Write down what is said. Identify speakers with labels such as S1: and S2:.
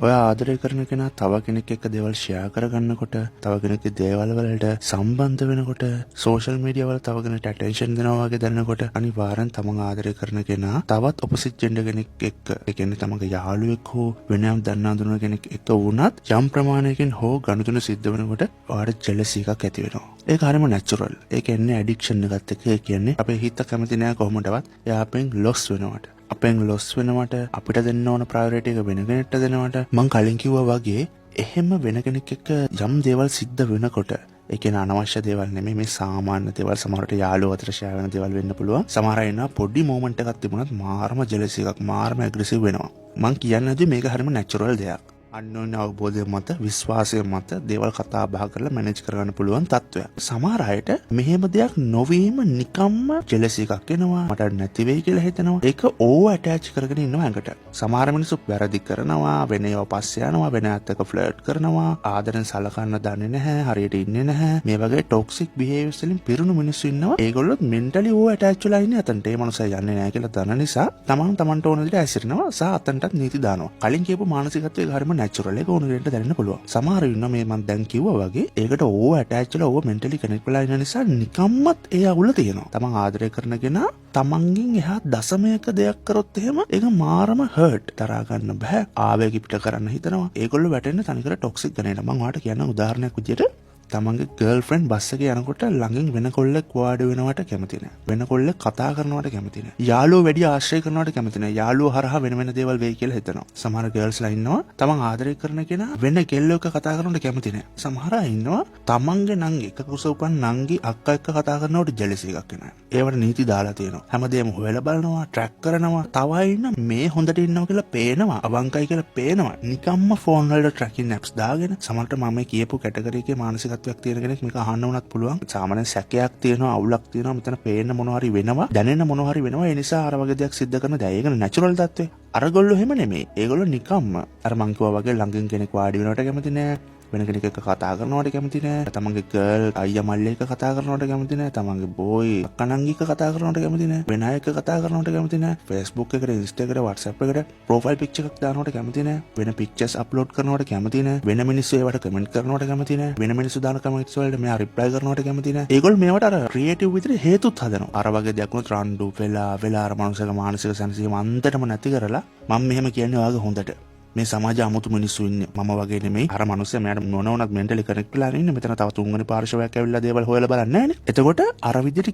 S1: ඔය ආදරය කරන කෙනා තව කෙනෙක් එක්ක දේවල් ෂෙයා කරගන්නකොට, තව කෙනෙක්ගේ දේවල් වලට සම්බන්ධ වෙනකොට, සෝෂල් මීඩියා වල තව කෙනෙක්ට ඇටෙන්ෂන් දෙනවා වගේ දැනනකොට අනිවාර්යෙන් තමන් ආදරය කරන කෙනා තවත් ඔපොසිට් ජෙන්ඩර් කෙනෙක් එක්ක, ඒ කියන්නේ තමන්ගේ යාළුවෙක් හෝ වෙනම දන්න අඳුන කෙනෙක් එක්ක වුණත් යම් ප්‍රමාණයකින් හෝ ගනුදෙනු සිද්ධ වෙනකොට ඔයාලට ජෙලසි එකක් ඇති වෙනවා. ඒක හරියම නැචරල්. ඒක එන්නේ ඇඩික්ෂන් එකත් එක්ක. ඒ කියන්නේ අපේ හිත කැමති නෑ කොහොමදවත් එයා අපෙන් ලොස් වෙනවට. අපෙන් ලොස් වෙනවට අපිට දෙන්න ඕන ප්‍රයොරිටි එක වෙන කෙනෙක්ට දෙනවට. මං කලින් කිව්වා වගේ එහෙම වෙන කෙනෙක් එක්ක යම් දේවල් සිද්ධ වෙනකොට, ඒ කියන්නේ අනවශ්‍ය දේවල් නෙමෙයි, මේ සාමාන්‍ය දේවල්, සමහරට යාළුවෝ අතර ෂෙයා වෙන දේවල් වෙන්න පුළුවන්. සමහර අය ඉන්නවා පොඩි මොමන්ට් එකක් තිබුණත් මාරම ජෙලසි එකක්, මාරම ඇග්‍රෙසිව් වෙනවා. මං කියන්නේ මේක හරියම නැචරල් දෙයක්. අන්නෝන්‍ය අවබෝධය මත, විශ්වාසය මත දේවල් කතා බහ කරලා මැනේජ් කරගන්න පුළුවන් තත්ත්වයක්. සමහර අයට මෙහෙම දෙයක් නොවීම නිකම්ම ජෙලසි එකක් එනවා, මට නැති වෙයි කියලා හිතනවා. ඒක ඕවර් ඇටච් කරගෙන ඉන්නවා ඇඟට. සමහර මිනිස්සු වැරදි කරනවා, වෙන ඒවා පස්සේ යනවා, වෙන අයත් එක්ක ෆ්ලර්ට් කරනවා, ආදරෙන් සලකන්න දන්නේ නැහැ, හරියට ඉන්නේ නැහැ. මේ වගේ ටොක්සික් බිහේවියර්ස් වලින් පිරුණු මිනිස්සු ඉන්නවා. ඒගොල්ලොත් මෙන්ටලි ඕවර් ඇටච් වෙලා ඉන්නේ අතන්ට. ඒ මනුස්සයා යන්නේ නැහැ කියලා දන්න නිසා තමන්ට ඕන විදිහට ඇසිරෙනවා සහ අතන්ටත් නීති දානවා. කලින් කියපු මානසිකත්වයේ හරියම නැචරල් එක ඕන විදිහට දැනෙන්න පුළුවන්. සමහර ඉන්නවා මේ මම දැන් කිව්වා වගේ ඒකට ඕව ඇටච් වෙලා ඕව මෙන්ටලි කනෙක්ට් වෙලා ඉන්න නිසා නිකම්මත් ඒ අවුල තියෙනවා. තමන් ආදරය කරන කෙනා තමන්ගෙන් එහා දශමයක දෙයක් කරොත් එහෙම ඒක මාරම හර්ට්, තරහා ගන්න බෑ, ආවේග පිට කරන්න හිතනවා. ඒගොල්ලෝ වැටෙන්නේ තනිකර ටොක්සික් ගණේට. මම ඔයාලට කියන්න උදාහරණයක් විදියට තමන්ගේ ගර්ල්ෆ්‍රෙන්ඩ් බස් එකේ යනකොට ළඟින් වෙන කොල්ලෙක් වාඩි වෙනවට කැමති නැහැ. වෙන කොල්ලෙක් කතා කරනවට කැමති නැහැ. යාළුවෝ වැඩි ආශ්‍රය කරනවට කැමති නැහැ. යාළුවෝ හරහා වෙන දේවල් වෙයි කියලා හිතනවා. සමහර ගර්ල්ස්ලා ඉන්නවා තමන් ආදරය කරන කෙනා වෙන කෙල්ලෙක් කතා කරනවට කැමති නැහැ. සමහර අය ඉන්නවා තමන්ගේ නංගි, එක කුස උපන් නංගි අක්කා එක්ක කතා කරනවට ජෙලසි එකක් එනවා. ඒවට නීති දාලා තියෙනවා. හැමදේම හොයලා බලනවා, ට්‍රැක් කරනවා. තව අය ඉන්න මේ හොඳට ඉන්නවා කියලා පේනවා, අවංකයි කියලා පේනවා. නිකම්ම ෆෝන් වල ට්‍රැකින් ඇප්ස් දාගෙන. සමහරට මම කියපු කැටගරි එකේ මානසික තියෙන කෙනෙක් මේක අහන්න උනත් පුළුවන්. සාමාන්‍ය සැකයක් තියෙනවා, අවුලක් තියෙනවා, මෙතන පේන්න මොනවා හරි වෙනවා, දැනෙන්න මොනවා හරි වෙනවා. ඒ නිසා අර වගේ දෙයක් සිද්ධ කරන දේ ඒක නැචරල් තත්ත්වය. අරගොල්ලෝ එහෙම නෙමෙයි. ඒගොල්ලෝ නිකම්ම අර මං කිව්වා වගේ ළඟින් කෙනෙක් වාඩි වෙනවට කැමති නෑ, වෙන කෙනෙක් එක්ක කතා කරනවට කැමති නෑ, තමන්ගේ ගර්ල් අයියා මල්ලි එක්ක කතා කරනවට කැමති නෑ, තමන්ගේ බෝයි අක්කනංගි එක්ක කතා කරනවට කැමති නෑ, වෙන අය එක්ක කතා කරනවට කැමති නෑ, Facebook එකට, Insta එකට, WhatsApp එකට ප්‍රොෆයිල් පික්චර් එකක් දානවට කැමති නෑ, වෙන පික්චර්ස් අප්ලෝඩ් කරනවට කැමති නෑ, වෙන මිනිස්සු ඒවට කමෙන්ට් කරනවට කැමති නෑ, වෙන මිනිස්සු දාන කමෙන්ට්ස් වලට මෙයා රිප්ලයි කරනවට කැමති නෑ. ඒගොල්ලෝ මේවට අර ක්‍රියේටිව් විදිහට හේතුත් හදනවා. අර වගේ දෙයක් වුණත් රණ්ඩු වෙලා අර මනුස්සයගේ මානසික සංසිඳීම අන්තටම නැති කරලා මම මෙහෙම කියන්නේ ඔයාගේ හොඳට. මේ සමාජ අමුතු මිනිස්සු ඉන්නේ. මම වගේ නෙමෙයි. අර මිනිස්සයා මට මොනවුනත් මෙන්ටලි කනෙක්ට් වෙලා ඉන්නේ. මෙතන තව තුන්වෙනි පාර්ශවයක් ඇවිල්ලා දේවල් හොයලා බලන්නේ නැහනේ. එතකොට අර විදිහට